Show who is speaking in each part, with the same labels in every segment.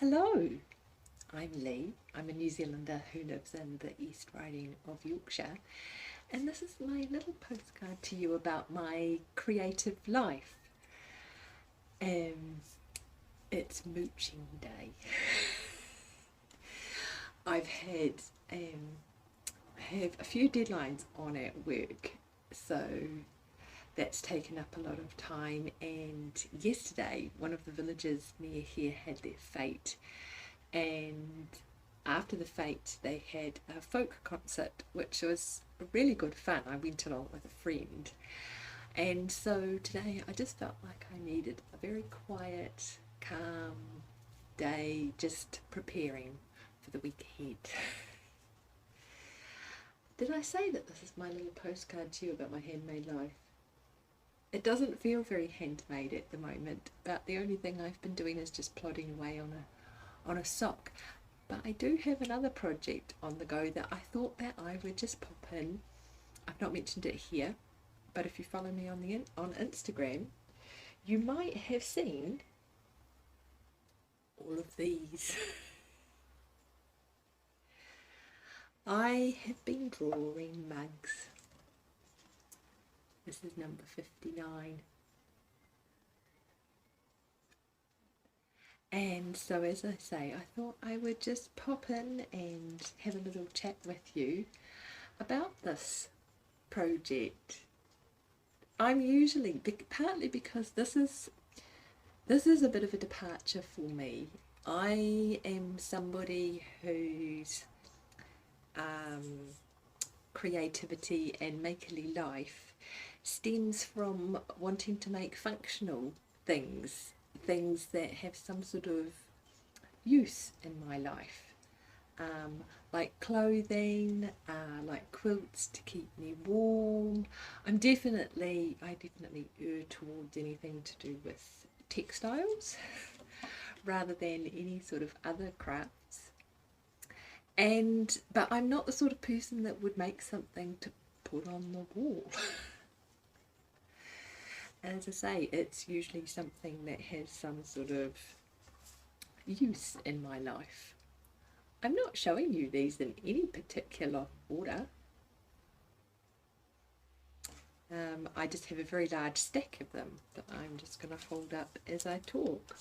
Speaker 1: Hello, I'm Lee. I'm a New Zealander who lives in the East Riding of Yorkshire, and this is my little postcard to you about my creative life. Um, it's mooching day. I've had have a few deadlines on at work, so that's taken up a lot of time. And yesterday, one of the villages near here had their fete, and after the fete they had a folk concert which was really good fun. I went along with a friend, and so today I just felt like I needed a very quiet, calm day, just preparing for the week ahead. Did I say that this is my little postcard to you about my handmade life? It doesn't feel very handmade at the moment, but the only thing I've been doing is just plodding away on a sock. But I do have another project on the go that I thought that I would just pop in. I've not mentioned it here, but if you follow me on Instagram, you might have seen all of these. I have been drawing mugs. This is number 59. And so, as I say, I thought I would just pop in and have a little chat with you about this project. I'm usually, partly because this is a bit of a departure for me. I am somebody whose creativity and makerly life stems from wanting to make functional things that have some sort of use in my life, like clothing, like quilts to keep me warm. I definitely err towards anything to do with textiles rather than any sort of other crafts. But I'm not the sort of person that would make something to put on the wall. As I say, it's usually something that has some sort of use in my life. I'm not showing you these in any particular order. I just have a very large stack of them that I'm just going to hold up as I talk.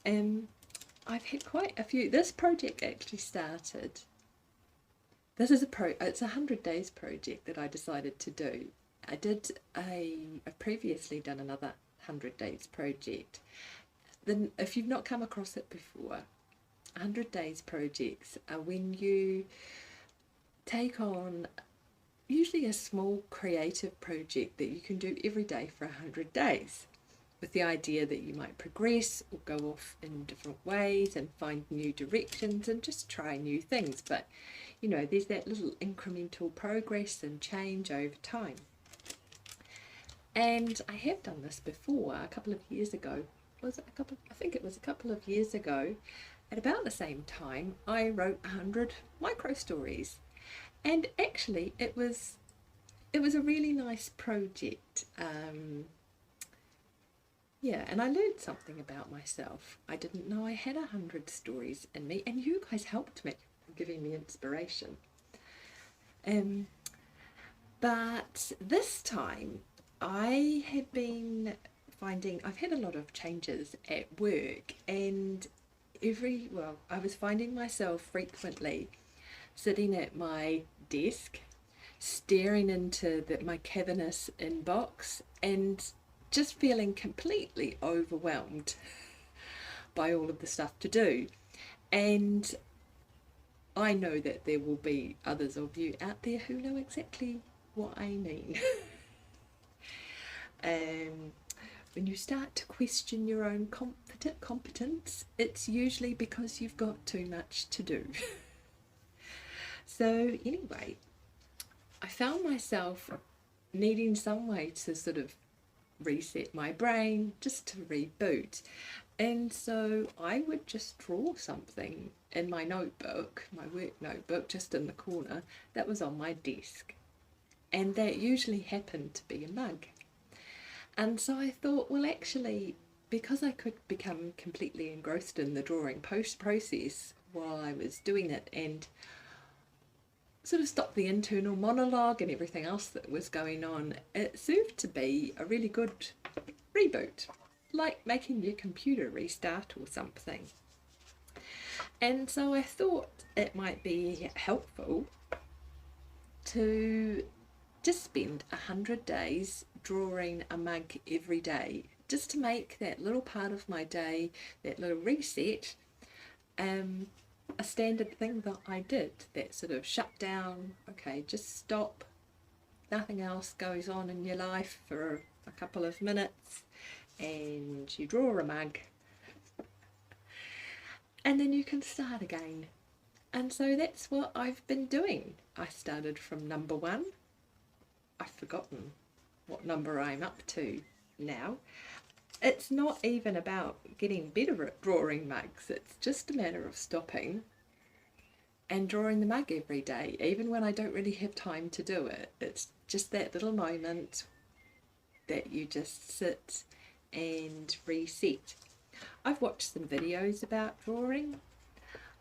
Speaker 1: I've had quite a few. This project actually started. This is it's a 100 days project that I decided to do. I've previously done another 100 days project. Then, if you've not come across it before, 100 days projects are when you take on usually a small creative project that you can do every day for 100 days, with the idea that you might progress or go off in different ways and find new directions and just try new things. But you know, there's that little incremental progress and change over time. And I have done this before a couple of years ago. I think it was a couple of years ago. At about the same time, I wrote 100 micro stories, and actually, it was a really nice project. Yeah, and I learned something about myself. I didn't know I had 100 stories in me, and you guys helped me, giving me inspiration. But this time, I have been finding I've had a lot of changes at work, and I was finding myself frequently sitting at my desk, staring into my cavernous inbox, and just feeling completely overwhelmed by all of the stuff to do. And I know that there will be others of you out there who know exactly what I mean. When you start to question your own competence, it's usually because you've got too much to do. So anyway, I found myself needing some way to sort of reset my brain, just to reboot. And so I would just draw something in my notebook, my work notebook, just in the corner that was on my desk. And that usually happened to be a mug. And so I thought, well, actually, because I could become completely engrossed in the drawing process while I was doing it, and sort of stop the internal monologue and everything else that was going on, it served to be a really good reboot, like making your computer restart or something. And so I thought it might be helpful to just spend 100 days drawing a mug every day, just to make that little part of my day, that little reset, a standard thing that I did, that sort of shut down, okay, just stop, nothing else goes on in your life for a couple of minutes, and you draw a mug, and then you can start again. And so that's what I've been doing. I started from number 1. I've forgotten what number I'm up to now. It's not even about getting better at drawing mugs, it's just a matter of stopping and drawing the mug every day, even when I don't really have time to do it. It's just that little moment that you just sit and reset. I've watched some videos about drawing.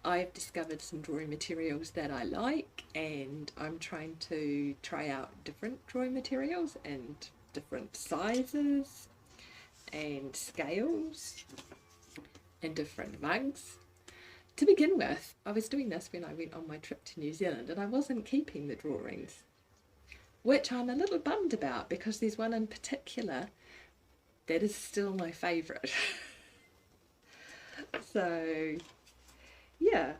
Speaker 1: I've discovered some drawing materials that I like, and I'm trying to try out different drawing materials and different sizes and scales and different mugs. To begin with, I was doing this when I went on my trip to New Zealand, and I wasn't keeping the drawings, which I'm a little bummed about, because there's one in particular that is still my favourite. So yeah,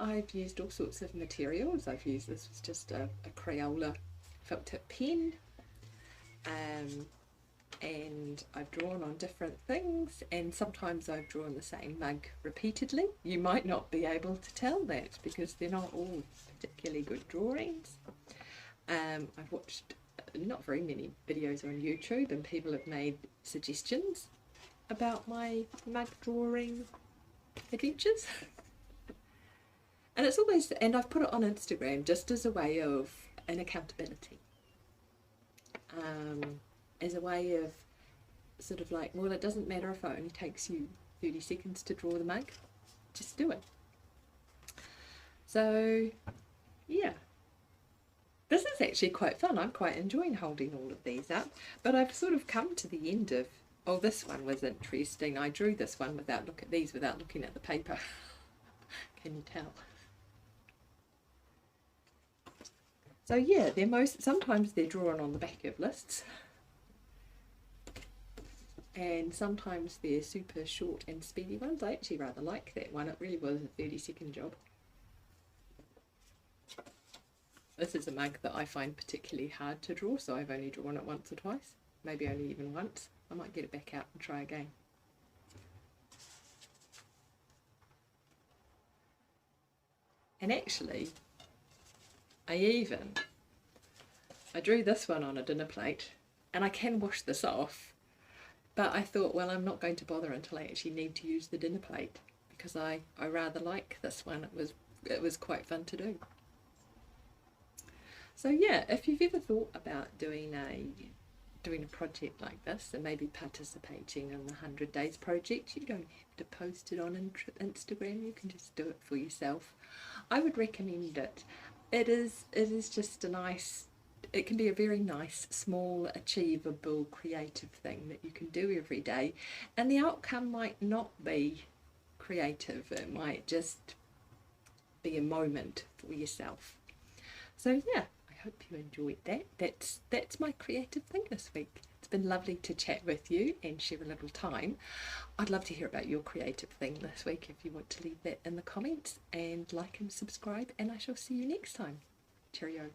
Speaker 1: I've used all sorts of materials. This was just a Crayola felt tip pen, and I've drawn on different things, and sometimes I've drawn the same mug repeatedly. You might not be able to tell that because they're not all particularly good drawings. I've watched not very many videos on YouTube, and people have made suggestions about my mug drawing adventures. And it's always, and I've put it on Instagram just as a way of an accountability, as a way of sort of like, well, it doesn't matter if it only takes you 30 seconds to draw the mug, just do it. So yeah, this is actually quite fun. I'm quite enjoying holding all of these up, but I've sort of come to the end of, oh, this one was interesting. I drew this one without looking at the paper. Can you tell? So yeah, sometimes they're drawn on the back of lists, and sometimes they're super short and speedy ones. I actually rather like that one. It really was a 30-second job. This is a mug that I find particularly hard to draw, so I've only drawn it once or twice, maybe only even once. I might get it back out and try again. And actually, I drew this one on a dinner plate, and I can wash this off, but I thought, well, I'm not going to bother until I actually need to use the dinner plate, because I rather like this one. It was quite fun to do. So yeah, if you've ever thought about doing a project like this and maybe participating in the 100 Days project, you don't have to post it on Instagram, you can just do it for yourself. I would recommend it. It is just a nice, it can be a very nice, small, achievable, creative thing that you can do every day, and the outcome might not be creative, it might just be a moment for yourself. So yeah, I hope you enjoyed that. That's my creative thing this week. It's been lovely to chat with you and share a little time. I'd love to hear about your creative thing this week if you want to leave that in the comments, and like and subscribe, and I shall see you next time. Cheerio.